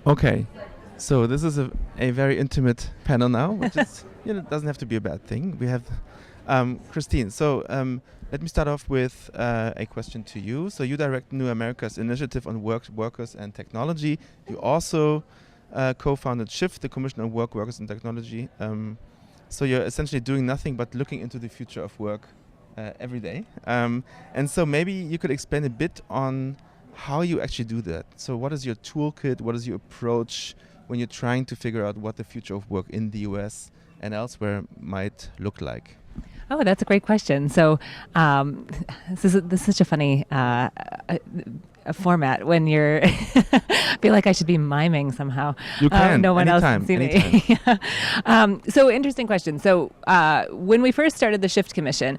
Okay, so this is a very intimate panel now, which is, doesn't have to be a bad thing. We have Kristin. So let me start off with a question to you. So you direct New America's initiative on workers and technology. You also co-founded Shift, the Commission on Work, Workers and Technology. So you're essentially doing nothing but looking into the future of work every day. And so maybe you could explain a bit on how you actually do that. So what is your toolkit? What is your approach when you're trying to figure out what the future of work in the US and elsewhere might look like? Oh, that's a great question. So this is such a funny a format when you're I feel like I should be miming somehow. You can. No one anytime, else can see me. So interesting question. So when we first started the Shift Commission,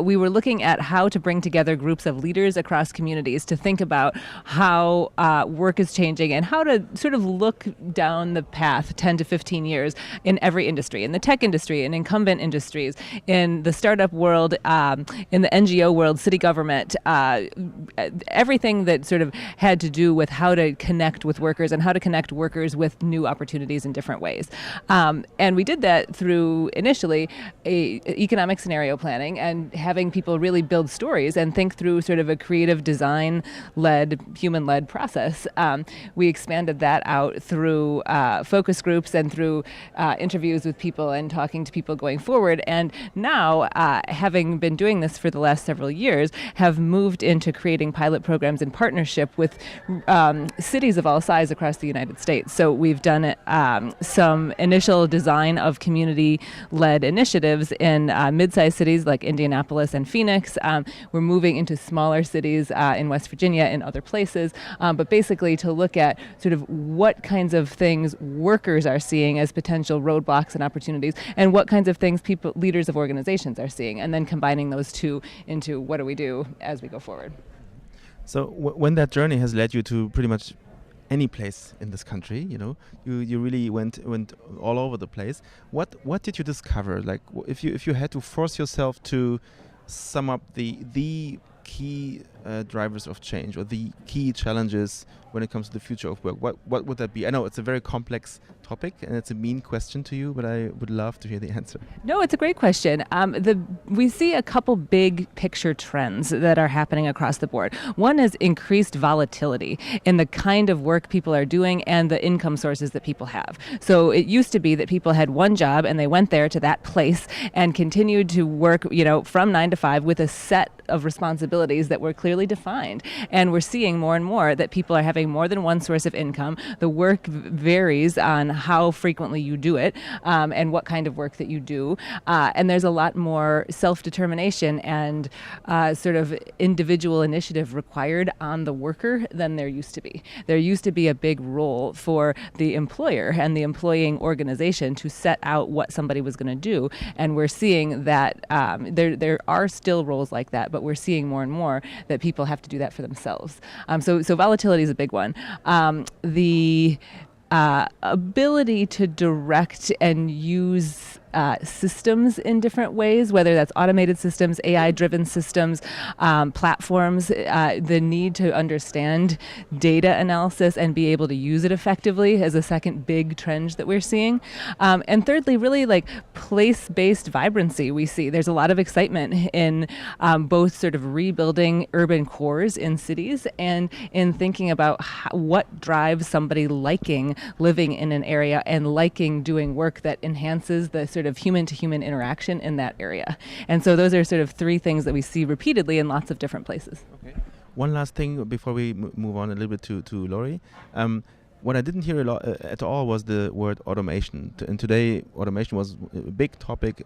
we were looking at how to bring together groups of leaders across communities to think about how work is changing and how to sort of look down the path 10 to 15 years in every industry, in the tech industry, in incumbent industries, in the startup world, in the NGO world, city government, everything that sort of had to do with how to connect with workers and how to connect workers with new opportunities in different ways. And we did that through initially economic scenario planning and having people really build stories and think through sort of a creative design-led, human-led process. We expanded that out through focus groups and through interviews with people and talking to people going forward. And now, having been doing this for the last several years, have moved into creating pilot programs in partnership with cities of all size across the United States. So we've done some initial design of community-led initiatives in mid-sized cities like Indianapolis and Phoenix. We're moving into smaller cities in West Virginia and other places, but basically to look at sort of what kinds of things workers are seeing as potential roadblocks and opportunities, and what kinds of things leaders of organizations are seeing, and then combining those two into what do we do as we go forward. So when that journey has led you to pretty much any place in this country, you really went all over the place. What did you discover? Like, if you had to force yourself to sum up the key drivers of change or the key challenges when it comes to the future of work, what would that be? I know it's a very complex topic and it's a mean question to you, but I would love to hear the answer. No, it's a great question. We see a couple big picture trends that are happening across the board. One is increased volatility in the kind of work people are doing and the income sources that people have. So it used to be that people had one job and they went there to that place and continued to work, from 9 to 5 with a set of responsibilities that were clearly defined. And we're seeing more and more that people are having more than one source of income. The work varies on how frequently you do it and what kind of work that you do. And there's a lot more self-determination and sort of individual initiative required on the worker than there used to be. There used to be a big role for the employer and the employing organization to set out what somebody was going to do. And we're seeing that there are still roles like that, but we're seeing more and more that people have to do that for themselves. So volatility is a big one. The ability to direct and use systems in different ways, whether that's automated systems, AI-driven systems, platforms, the need to understand data analysis and be able to use it effectively is a second big trend that we're seeing. And thirdly, really like place-based vibrancy we see. There's a lot of excitement in both sort of rebuilding urban cores in cities and in thinking about what drives somebody liking living in an area and liking doing work that enhances the sort of human-to-human interaction in that area. And so those are sort of three things that we see repeatedly in lots of different places. Okay. One last thing before we move on a little bit to Lori. What I didn't hear a lot at all was the word automation. And today, automation was a big topic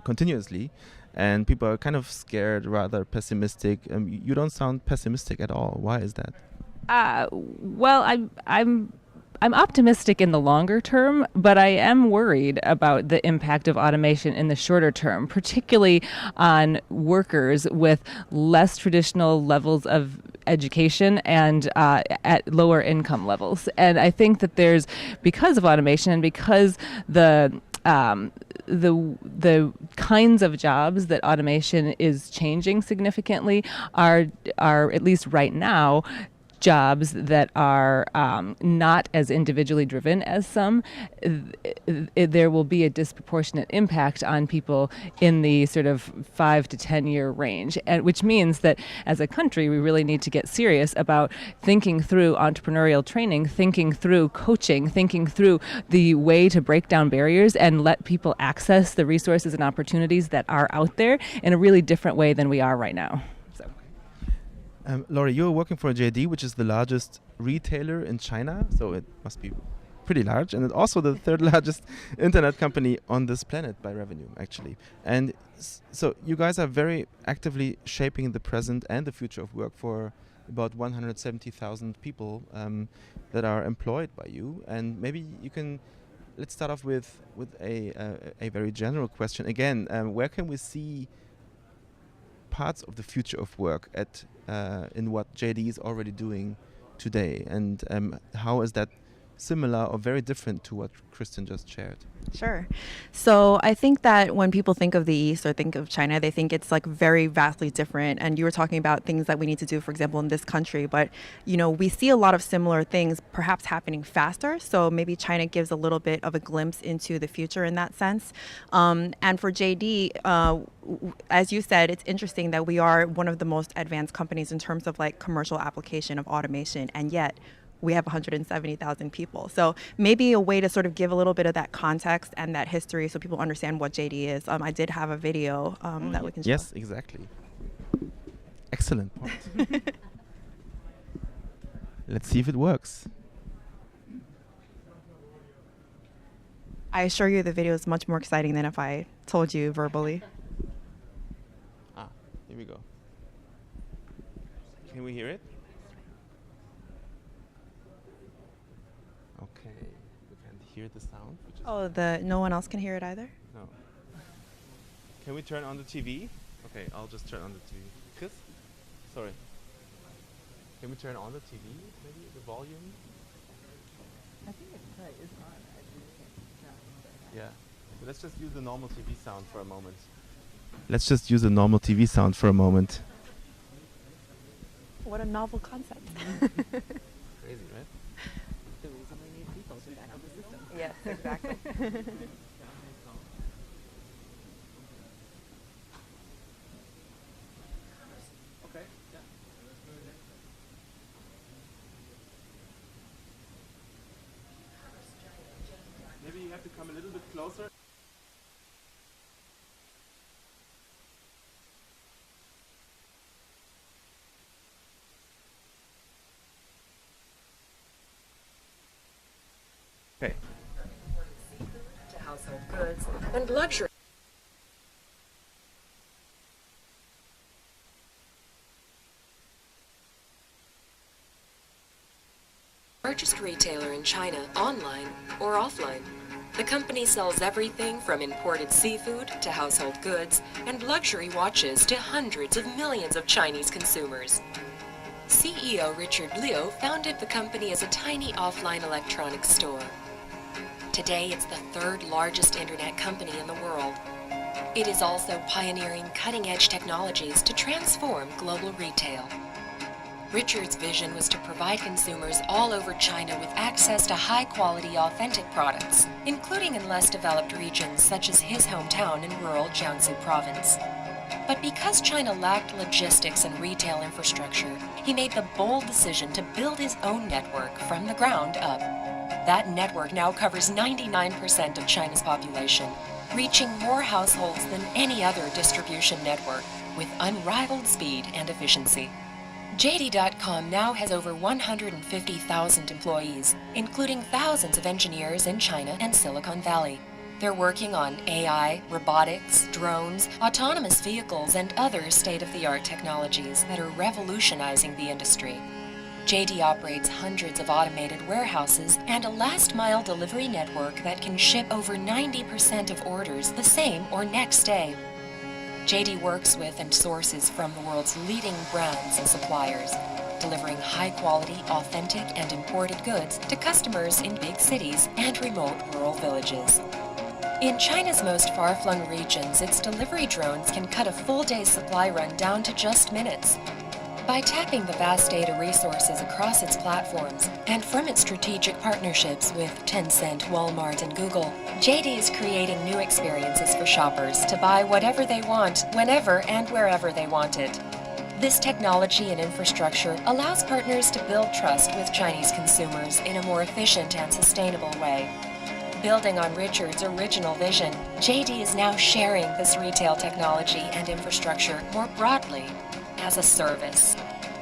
continuously. And people are kind of scared, rather pessimistic. You don't sound pessimistic at all. Why is that? Well, I'm optimistic in the longer term, but I am worried about the impact of automation in the shorter term, particularly on workers with less traditional levels of education and at lower income levels. And I think that there's, because of automation and because the kinds of jobs that automation is changing significantly are at least right now jobs that are not as individually driven as some, there will be a disproportionate impact on people in the sort of 5 to 10 year range, and which means that as a country we really need to get serious about thinking through entrepreneurial training, thinking through coaching, thinking through the way to break down barriers and let people access the resources and opportunities that are out there in a really different way than we are right now. Laurie, you're working for JD, which is the largest retailer in China, so it must be pretty large, and it's also the third largest internet company on this planet by revenue, actually. And so you guys are very actively shaping the present and the future of work for about 170,000 people that are employed by you. And maybe you can, let's start off with a very general question. Again, where can we see parts of the future of work in what JD is already doing today, and how is that similar or very different to what Kristin just shared? Sure. So I think that when people think of the East or think of China, they think it's like very vastly different. And you were talking about things that we need to do, for example, in this country. But, you know, we see a lot of similar things perhaps happening faster. So maybe China gives a little bit of a glimpse into the future in that sense. And for JD, as you said, it's interesting that we are one of the most advanced companies in terms of like commercial application of automation. And yet we have 170,000 people. So maybe a way to sort of give a little bit of that context and that history so people understand what JD is. I did have a video that we can show. Yes, exactly. Excellent point. Let's see if it works. I assure you the video is much more exciting than if I told you verbally. Here we go. Can we hear it? Okay, we can't hear the sound. No one else can hear it either? No. Can we turn on the TV? Okay, I'll just turn on the TV. Chris? Sorry. Can we turn on the TV, maybe, the volume? I think it is on. Yeah. But let's just use the normal TV sound for a moment. Let's just use the normal TV sound for a moment. What a novel concept. Crazy, right? The reason we need people to back up the system. Yes, exactly. Okay. Yeah. Maybe you have to come a little bit closer. Okay. To household goods and luxury. Largest retailer in China, online or offline. The company sells everything from imported seafood to household goods and luxury watches to hundreds of millions of Chinese consumers. CEO Richard Liu founded the company as a tiny offline electronics store. Today, it's the third largest internet company in the world. It is also pioneering cutting-edge technologies to transform global retail. Richard's vision was to provide consumers all over China with access to high-quality, authentic products, including in less developed regions such as his hometown in rural Jiangsu province. But because China lacked logistics and retail infrastructure, he made the bold decision to build his own network from the ground up. That network now covers 99% of China's population, reaching more households than any other distribution network, with unrivaled speed and efficiency. JD.com now has over 150,000 employees, including thousands of engineers in China and Silicon Valley. They're working on AI, robotics, drones, autonomous vehicles, and other state-of-the-art technologies that are revolutionizing the industry. JD operates hundreds of automated warehouses and a last-mile delivery network that can ship over 90% of orders the same or next day. JD works with and sources from the world's leading brands and suppliers, delivering high-quality, authentic, and imported goods to customers in big cities and remote rural villages. In China's most far-flung regions, its delivery drones can cut a full day's supply run down to just minutes. By tapping the vast data resources across its platforms and from its strategic partnerships with Tencent, Walmart, and Google, JD is creating new experiences for shoppers to buy whatever they want, whenever and wherever they want it. This technology and infrastructure allows partners to build trust with Chinese consumers in a more efficient and sustainable way. Building on Richard's original vision, JD is now sharing this retail technology and infrastructure more broadly as a service.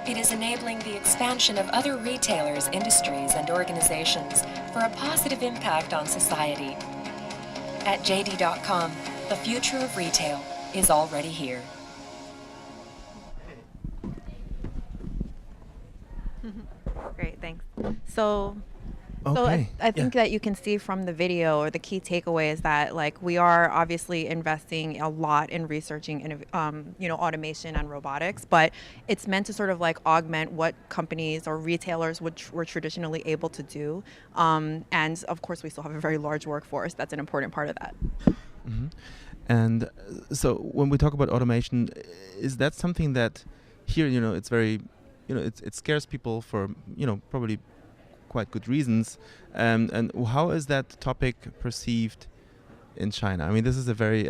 It is enabling the expansion of other retailers, industries, and organizations for a positive impact on society. At JD.com, the future of retail is already here. Great, thanks. So Okay. I think that you can see from the video, or the key takeaway is that like we are obviously investing a lot in researching automation and robotics, but it's meant to sort of like augment what companies or retailers were traditionally able to do. And of course, we still have a very large workforce. That's an important part of that. Mm-hmm. And so when we talk about automation, is that something that here, it's very, it scares people for, probably quite good reasons. And how is that topic perceived in China? I mean, this is a very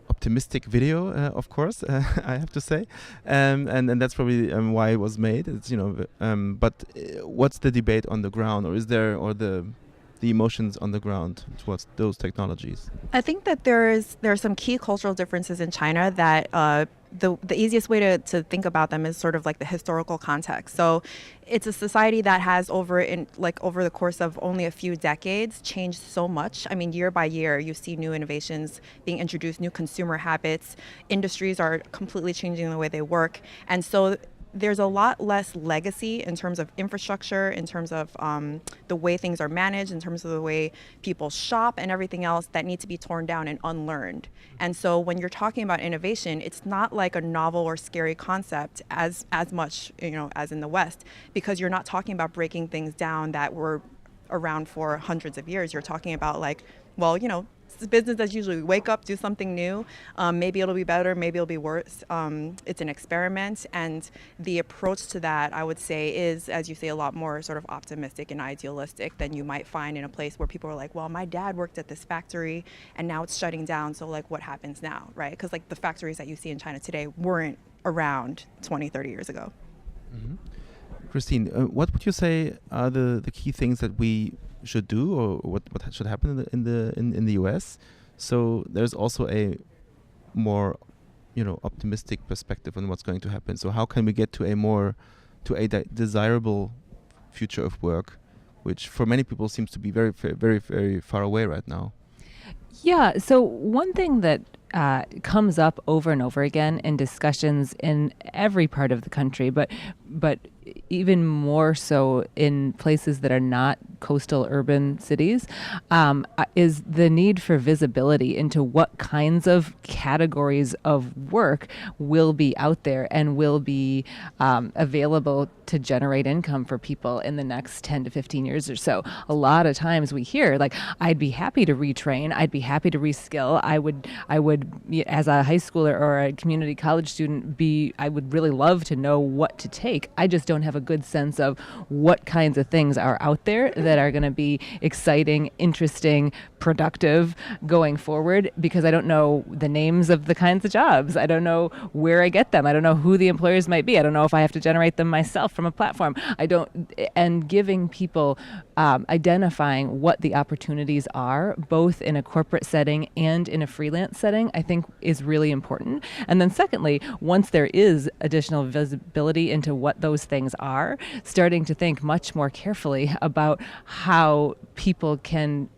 optimistic video, of course, I have to say, and that's probably why it was made. It's but what's the debate on the ground, or is there, or the emotions on the ground towards those technologies? I think that there are some key cultural differences in China that the easiest way to think about them is sort of like the historical context. So it's a society that has over the course of only a few decades changed so much. I mean, year by year, you see new innovations being introduced, new consumer habits. Industries are completely changing the way they work. And so there's a lot less legacy in terms of infrastructure, in terms of the way things are managed, in terms of the way people shop and everything else that need to be torn down and unlearned. And so when you're talking about innovation, it's not like a novel or scary concept as much, as in the West, because you're not talking about breaking things down that were around for hundreds of years. You're talking about like, well, it's business as usual. We wake up, do something new. Maybe it'll be better, maybe it'll be worse. It's an experiment, and the approach to that, I would say, is, as you say, a lot more sort of optimistic and idealistic than you might find in a place where people are like, well, my dad worked at this factory and now it's shutting down, so like what happens now, right? Because like the factories that you see in China today weren't around 20, 30 years ago. Mm-hmm. Kristin, what would you say are the key things that we should do, or what should happen in the US? So there's also a more optimistic perspective on what's going to happen. So how can we get to a desirable future of work, which for many people seems to be very, very, very far away right now? Yeah, so one thing that comes up over and over again in discussions in every part of the country, but even more so in places that are not coastal urban cities, is the need for visibility into what kinds of categories of work will be out there and will be available to generate income for people in the next 10 to 15 years or so. A lot of times we hear like, I'd be happy to retrain, I'd be happy to reskill, I would as a high schooler or a community college student I would really love to know what to take. I just don't have a good sense of what kinds of things are out there that are going to be exciting, interesting, productive going forward, because I don't know the names of the kinds of jobs. I don't know where I get them. I don't know who the employers might be. I don't know if I have to generate them myself from a platform. And giving people, identifying what the opportunities are, both in a corporate setting and in a freelance setting, I think is really important. And then secondly, once there is additional visibility into what those things are, starting to think much more carefully about how people can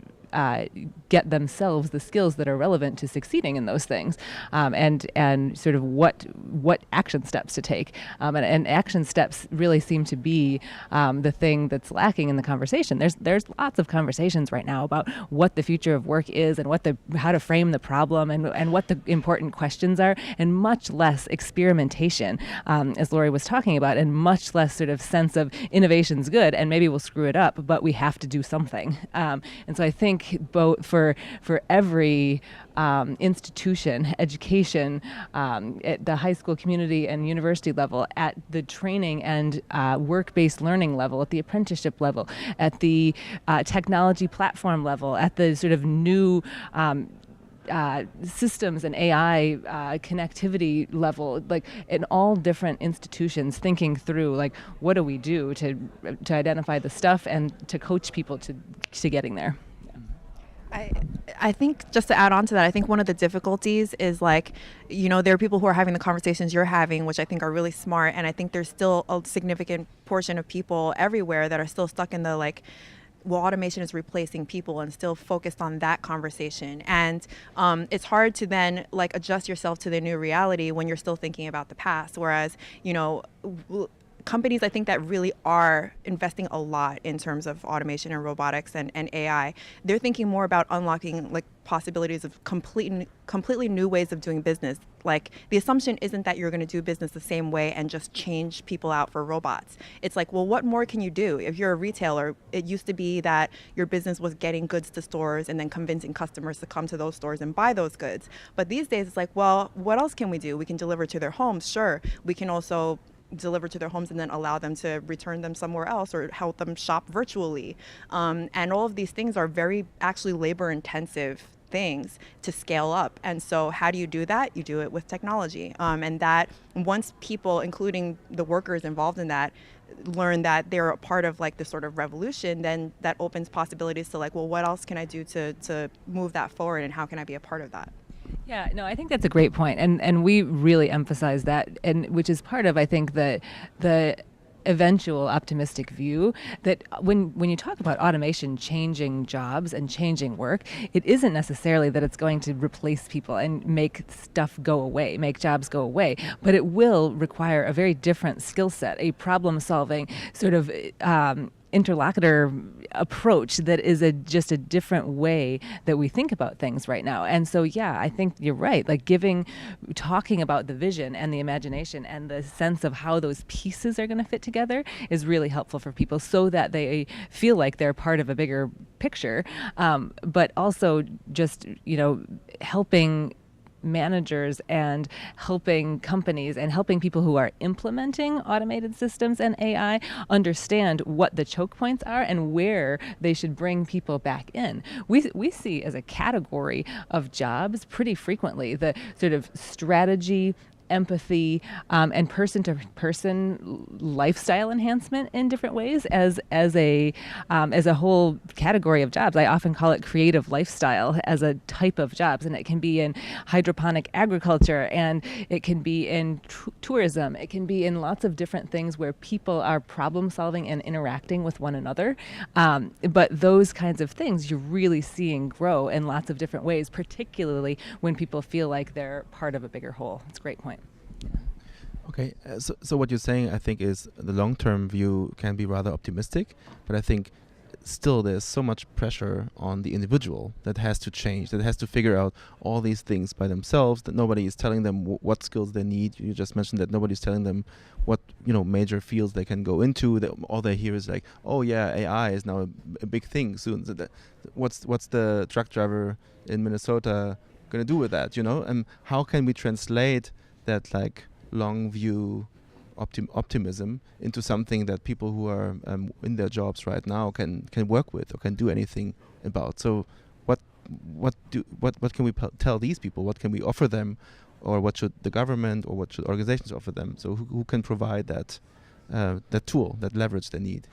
get themselves the skills that are relevant to succeeding in those things, and sort of what action steps to take. And action steps really seem to be the thing that's lacking in the conversation. There's lots of conversations right now about what the future of work is and how to frame the problem and what the important questions are, and much less experimentation, as Lori was talking about, and much less sort of sense of innovation's good and maybe we'll screw it up, but we have to do something. And so I think both for for every institution, education, at the high school, community, and university level, at the training and work-based learning level, at the apprenticeship level, at the technology platform level, at the sort of new systems and AI connectivity level, like in all different institutions, thinking through like what do we do to identify the stuff and to coach people to getting there. I think just to add on to that, I think one of the difficulties is like, there are people who are having the conversations you're having, which I think are really smart. And I think there's still a significant portion of people everywhere that are still stuck in the like, well, automation is replacing people, and still focused on that conversation. And it's hard to then like adjust yourself to the new reality when you're still thinking about the past. Whereas, companies, I think, that really are investing a lot in terms of automation and robotics and AI, they're thinking more about unlocking like possibilities of completely new ways of doing business. Like the assumption isn't that you're going to do business the same way and just change people out for robots. It's like, well, what more can you do? If you're a retailer, it used to be that your business was getting goods to stores and then convincing customers to come to those stores and buy those goods. But these days it's like, well, what else can we do? We can deliver to their homes. Sure. We can also deliver to their homes and then allow them to return them somewhere else or help them shop virtually. And all of these things are very actually labor intensive things to scale up. And so how do you do that? You do it with technology. And that once people, including the workers involved in that, learn that they're a part of like this sort of revolution, then that opens possibilities to like, well, what else can I do to move that forward, and how can I be a part of that? Yeah, no, I think that's a great point, and we really emphasize that, and which is part of, I think, the eventual optimistic view that when you talk about automation changing jobs and changing work, it isn't necessarily that it's going to replace people and make stuff go away, make jobs go away, but it will require a very different skill set, a problem-solving sort of interlocutor approach that is just a different way that we think about things right now. And so, yeah, I think you're right. Like talking about the vision and the imagination and the sense of how those pieces are going to fit together is really helpful for people so that they feel like they're part of a bigger picture. But also just, helping managers and helping companies and helping people who are implementing automated systems and AI understand what the choke points are and where they should bring people back in. We see as a category of jobs pretty frequently the sort of strategy, empathy, and person-to-person lifestyle enhancement in different ways as a whole category of jobs. I often call it creative lifestyle as a type of jobs, and it can be in hydroponic agriculture, and it can be in tourism. It can be in lots of different things where people are problem-solving and interacting with one another. But those kinds of things you're really seeing grow in lots of different ways, particularly when people feel like they're part of a bigger whole. It's a great point. Okay, so what you're saying, I think, is the long-term view can be rather optimistic, but I think still there's so much pressure on the individual that has to change, that has to figure out all these things by themselves, that nobody is telling them what skills they need. You just mentioned that nobody's telling them what major fields they can go into. That all they hear is like, oh yeah, AI is now a big thing soon. So what's the truck driver in Minnesota going to do with that, And how can we translate that like long view optimism into something that people who are in their jobs right now can work with or can do anything about? So what can we tell these people? What can we offer them, or what should the government or what should organizations offer them? So who can provide that tool, that leverage they need?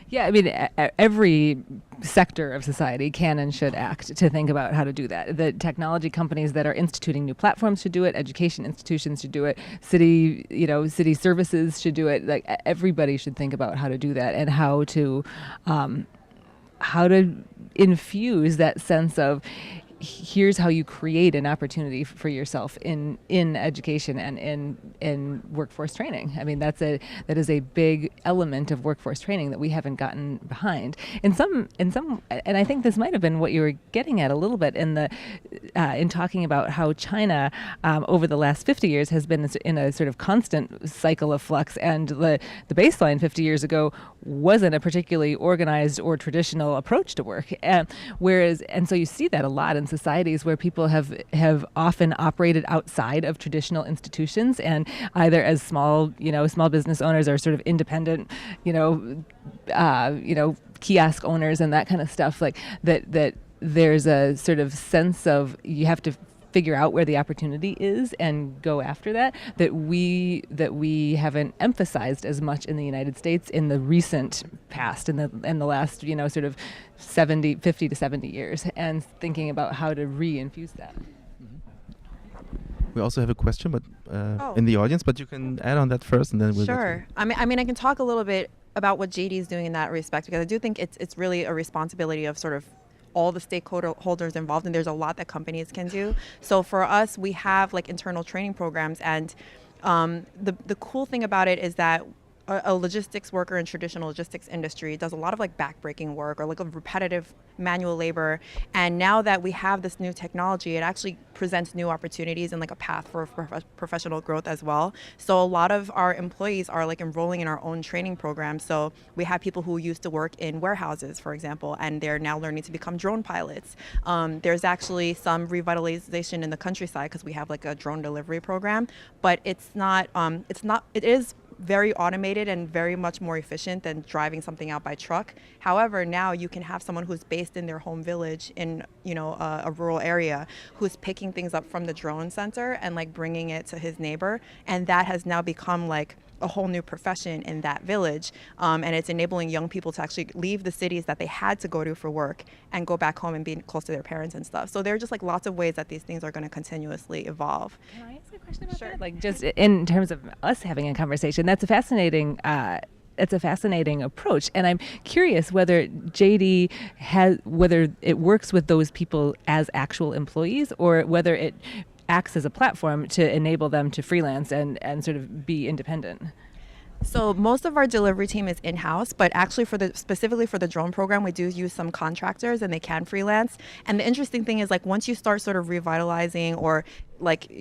Yeah, I mean, every sector of society can and should act to think about how to do that. The technology companies that are instituting new platforms should do it. Education institutions should do it. City services should do it. Like everybody should think about how to do that and how to infuse that sense of here's how you create an opportunity for yourself in education and in workforce training. I mean, that is a big element of workforce training that we haven't gotten behind. In some, and I think this might have been what you were getting at a little bit in talking about how China over the last 50 years has been in a sort of constant cycle of flux, and the baseline 50 years ago wasn't a particularly organized or traditional approach to work. And so you see that a lot in societies where people have often operated outside of traditional institutions, and either as small business owners or sort of independent, kiosk owners and that kind of stuff, like that there's a sort of sense of you have to figure out where the opportunity is and go after that we haven't emphasized as much in the United States in the recent past, in the last sort of 50 to 70 years, and thinking about how to re-infuse that. We also have a question, but in the audience, but you can add on that first, and then we'll Sure. I mean, I can talk a little bit about what JD is doing in that respect, because I do think it's really a responsibility of sort of all the stakeholders involved, and there's a lot that companies can do. So for us, we have like internal training programs, and the cool thing about it is that a logistics worker in traditional logistics industry does a lot of like backbreaking work or like a repetitive manual labor. And now that we have this new technology, it actually presents new opportunities and like a path for professional growth as well. So a lot of our employees are like enrolling in our own training program. So we have people who used to work in warehouses, for example, and they're now learning to become drone pilots. There's actually some revitalization in the countryside because we have like a drone delivery program, but it is very automated and very much more efficient than driving something out by truck. However, now you can have someone who's based in their home village in a rural area who's picking things up from the drone sensor and like bringing it to his neighbor, and that has now become like a whole new profession in that village, and it's enabling young people to actually leave the cities that they had to go to for work and go back home and be close to their parents and stuff. So there are just like lots of ways that these things are going to continuously evolve. Can I ask a question about Sure. that? Like, just in terms of us having a conversation, that's a fascinating. It's a fascinating approach, and I'm curious whether whether it works with those people as actual employees, or whether it acts as a platform to enable them to freelance and sort of be independent. So most of our delivery team is in-house, but actually specifically for the drone program, we do use some contractors and they can freelance. And the interesting thing is like once you start sort of revitalizing or like,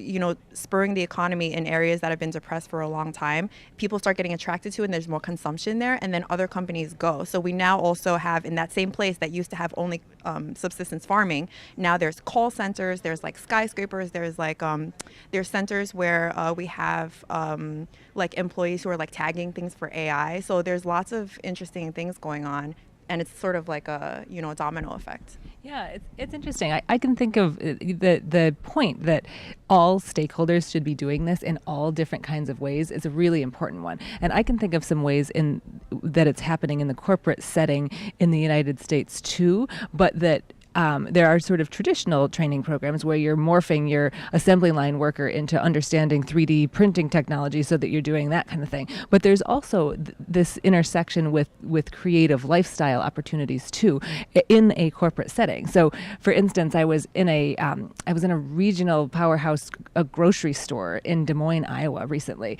spurring the economy in areas that have been depressed for a long time, people start getting attracted to it and there's more consumption there, and then other companies go. So we now also have in that same place that used to have only subsistence farming, now there's call centers, there's like skyscrapers, there's like there's centers where we have like employees who are like tagging things for AI. So there's lots of interesting things going on, and it's sort of like a domino effect. Yeah, it's interesting. I can think of the point that all stakeholders should be doing this in all different kinds of ways is a really important one. And I can think of some ways that it's happening in the corporate setting in the United States too, but that there are sort of traditional training programs where you're morphing your assembly line worker into understanding 3D printing technology so that you're doing that kind of thing. But there's also this intersection with creative lifestyle opportunities too in a corporate setting. So, for instance, I was in a regional powerhouse, a grocery store in Des Moines, Iowa recently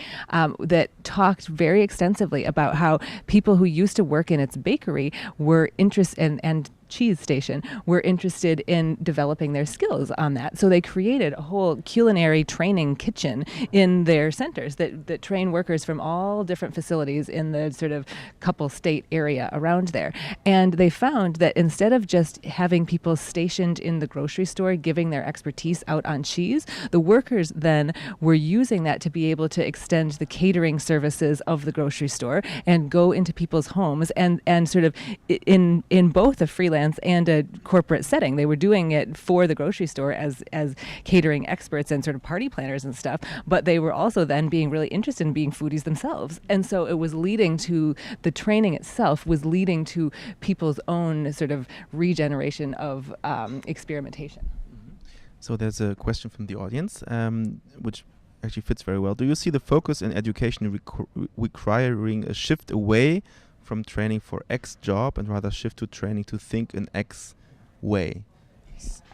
that talked very extensively about how people who used to work in its bakery were interested and cheese station were interested in developing their skills on that. So they created a whole culinary training kitchen in their centers that train workers from all different facilities in the sort of couple state area around there. And they found that instead of just having people stationed in the grocery store giving their expertise out on cheese, the workers then were using that to be able to extend the catering services of the grocery store and go into people's homes and sort of in both a freelance and a corporate setting. They were doing it for the grocery store as catering experts and sort of party planners and stuff, but they were also then being really interested in being foodies themselves. And so it was leading to the training itself was leading to people's own sort of regeneration of experimentation. So there's a question from the audience, which actually fits very well. Do you see the focus in education requiring a shift away from training for X job and rather shift to training to think in X way?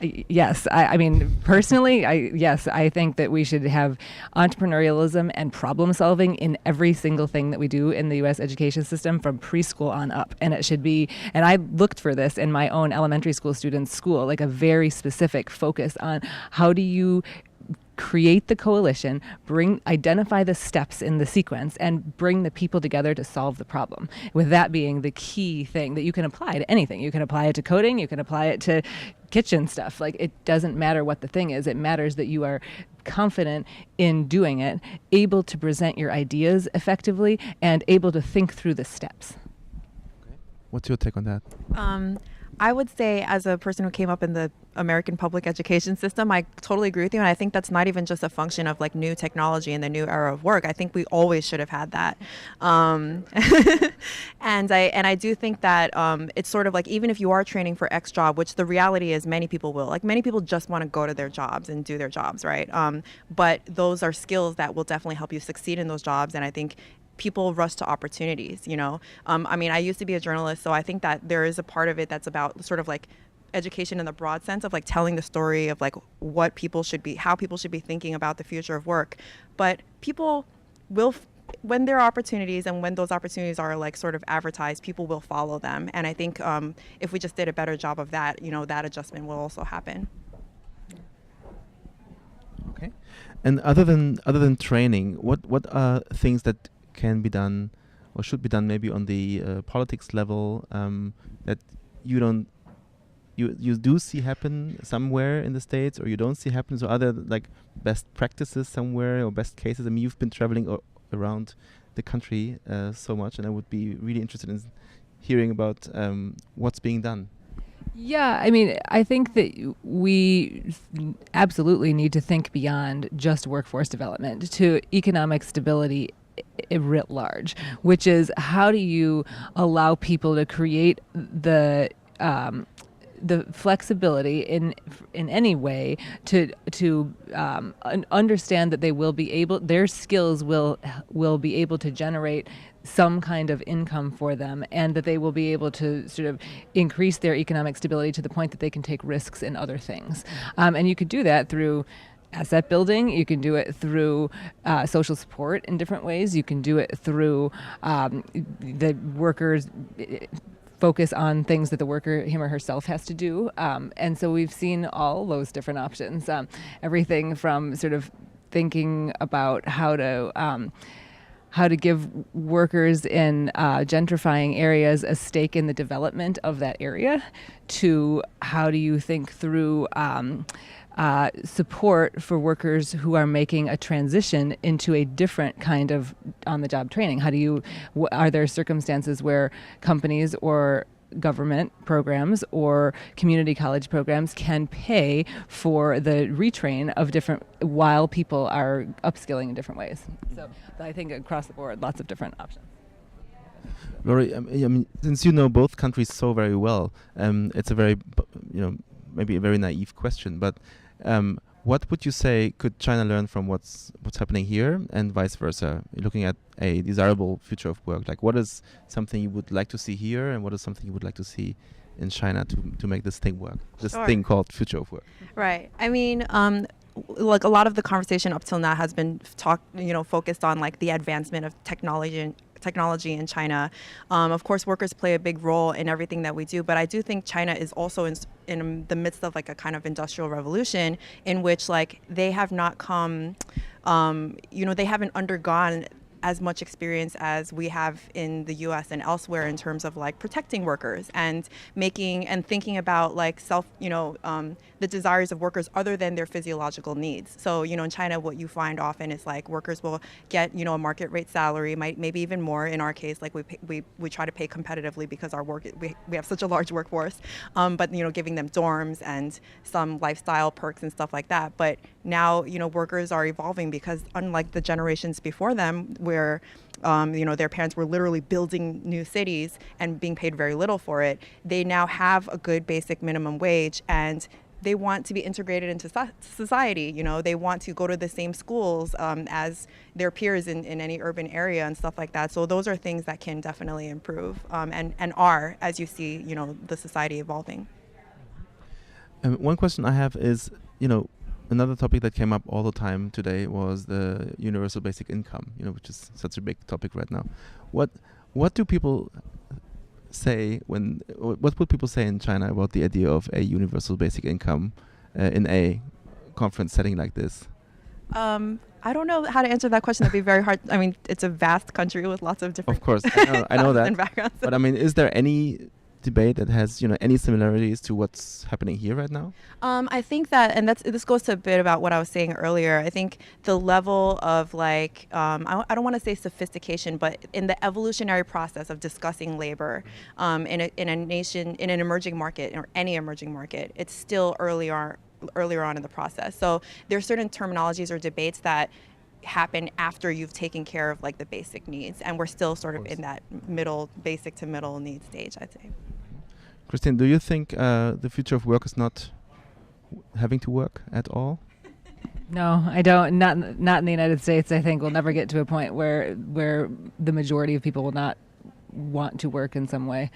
Yes, I mean, personally, I think that we should have entrepreneurialism and problem solving in every single thing that we do in the U.S. education system from preschool on up. And it should be, and I looked for this in my own elementary school students' school, like a very specific focus on how do you create the coalition, identify the steps in the sequence, and bring the people together to solve the problem. With that being the key thing that you can apply to anything. You can apply it to coding, you can apply it to kitchen stuff. Like, it doesn't matter what the thing is. It matters that you are confident in doing it, able to present your ideas effectively, and able to think through the steps. What's your take on that? I would say, as a person who came up in the American public education system, I totally agree with you. And I think that's not even just a function of like new technology and the new era of work. I think we always should have had that. And I do think that it's sort of like, even if you are training for X job, which the reality is many people will, like many people just want to go to their jobs and do their jobs, right? But those are skills that will definitely help you succeed in those jobs. And I think people rush to opportunities, you know. I mean, I used to be a journalist, so I think that there is a part of it that's about sort of like education in the broad sense of like telling the story of like what people should be, how people should be thinking about the future of work. But people will, when there are opportunities and when those opportunities are like sort of advertised, people will follow them. And I think if we just did a better job of that, you know, that adjustment will also happen. Okay. And other than training, what are things that can be done or should be done maybe on the politics level that you do see happen somewhere in the States, or you don't see happen? So are there like best practices somewhere or best cases? I mean, you've been traveling around the country so much, and I would be really interested in hearing about what's being done. Yeah, I mean, I think that we absolutely need to think beyond just workforce development to economic stability writ large, which is how do you allow people to create the flexibility in any way to understand that they will be able, their skills will be able to generate some kind of income for them, and that they will be able to sort of increase their economic stability to the point that they can take risks in other things. And you could do that through asset building. You can do it through social support in different ways. You can do it through the workers focus on things that the worker, him or herself, has to do. And so we've seen all those different options. Everything from sort of thinking about how to give workers in gentrifying areas a stake in the development of that area, to how do you think through support for workers who are making a transition into a different kind of on-the-job training. Are there circumstances where companies or government programs or community college programs can pay for the retrain of different, while people are upskilling in different ways? So I think across the board, lots of different options. Lori, I mean, since you know both countries so very well, it's a very, maybe a very naive question, but what would you say could China learn from what's happening here, and vice versa? Looking at a desirable future of work, like what is something you would like to see here, and what is something you would like to see in China to make this thing work? This thing called future of work. Right. I mean, like a lot of the conversation up till now has been focused on like the advancement of technology in China. Of course, workers play a big role in everything that we do, but I do think China is also in the midst of like a kind of industrial revolution in which like they have not come, they haven't undergone as much experience as we have in the US and elsewhere in terms of like protecting workers and making and thinking about like the desires of workers other than their physiological needs. So, in China, what you find often is like workers will get, a market rate salary, maybe even more. In our case, like we try to pay competitively because we have such a large workforce, but, giving them dorms and some lifestyle perks and stuff like that. But now, workers are evolving because unlike the generations before them, where their parents were literally building new cities and being paid very little for it, they now have a good basic minimum wage, and they want to be integrated into society. They want to go to the same schools as their peers in any urban area and stuff like that. So those are things that can definitely improve and are, as you see, the society evolving. One question I have is, another topic that came up all the time today was the universal basic income, which is such a big topic right now. What do people say what would people say in China about the idea of a universal basic income in a conference setting like this? I don't know how to answer that question. That'd be very hard. I mean, it's a vast country with lots of different. Of course, I know that. And backgrounds. But I mean, is there any debate that has any similarities to what's happening here right now? I think that, and this goes to a bit about what I was saying earlier. I think the level of I don't want to say sophistication, but in the evolutionary process of discussing labor in a nation, in an emerging market or any emerging market, it's still earlier on in the process. So there are certain terminologies or debates that happen after you've taken care of the basic needs, and we're still sort of in that basic to middle need stage, I'd say. Kristin, do you think the future of work is not having to work at all? No, I don't. Not in the United States. I think we'll never get to a point where the majority of people will not want to work in some way.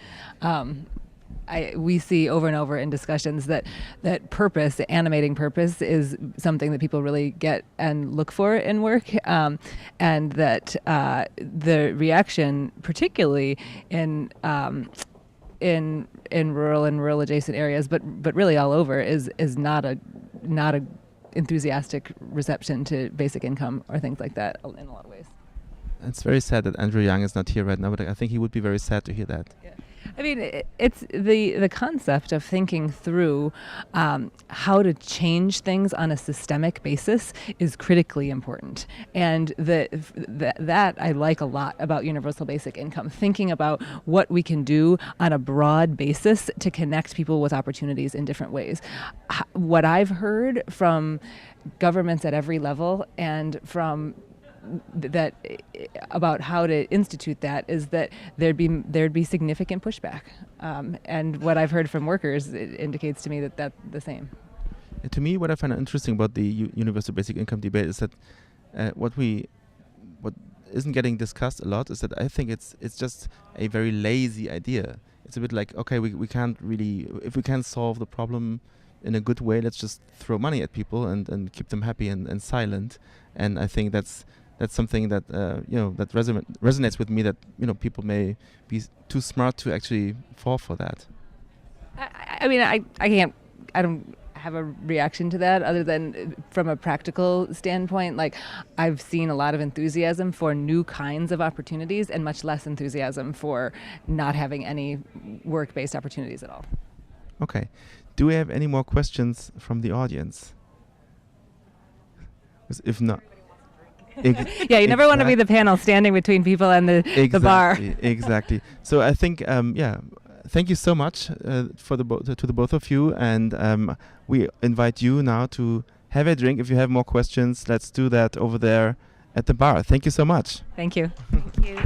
We see over and over in discussions that purpose, animating purpose, is something that people really get and look for in work, and that the reaction, particularly in rural and rural adjacent areas, but really all over, is not a enthusiastic reception to basic income or things like that in a lot of ways. It's very sad that Andrew Yang is not here right now, but I think he would be very sad to hear that. Yeah. I mean, it's the concept of thinking through how to change things on a systemic basis is critically important, and that I like a lot about universal basic income. Thinking about what we can do on a broad basis to connect people with opportunities in different ways. What I've heard from governments at every level and from that about how to institute that is that there'd be significant pushback, and what I've heard from workers indicates to me that that's the same. To me, what I find interesting about the universal basic income debate is that what isn't getting discussed a lot is that I think it's just a very lazy idea. It's a bit like, okay, we can't really, if we can't solve the problem in a good way, let's just throw money at people and keep them happy and silent. And I think that's something that that resonates with me, that people may be too smart to actually fall for that. I mean, I don't have a reaction to that other than from a practical standpoint. I've seen a lot of enthusiasm for new kinds of opportunities and much less enthusiasm for not having any work-based opportunities at all. Okay. Do we have any more questions from the audience? If not... Yeah, you never want to be the panel standing between people and the bar. Exactly. So I think, thank you so much to the both of you, and we invite you now to have a drink. If you have more questions, let's do that over there at the bar. Thank you so much. Thank you. Thank you.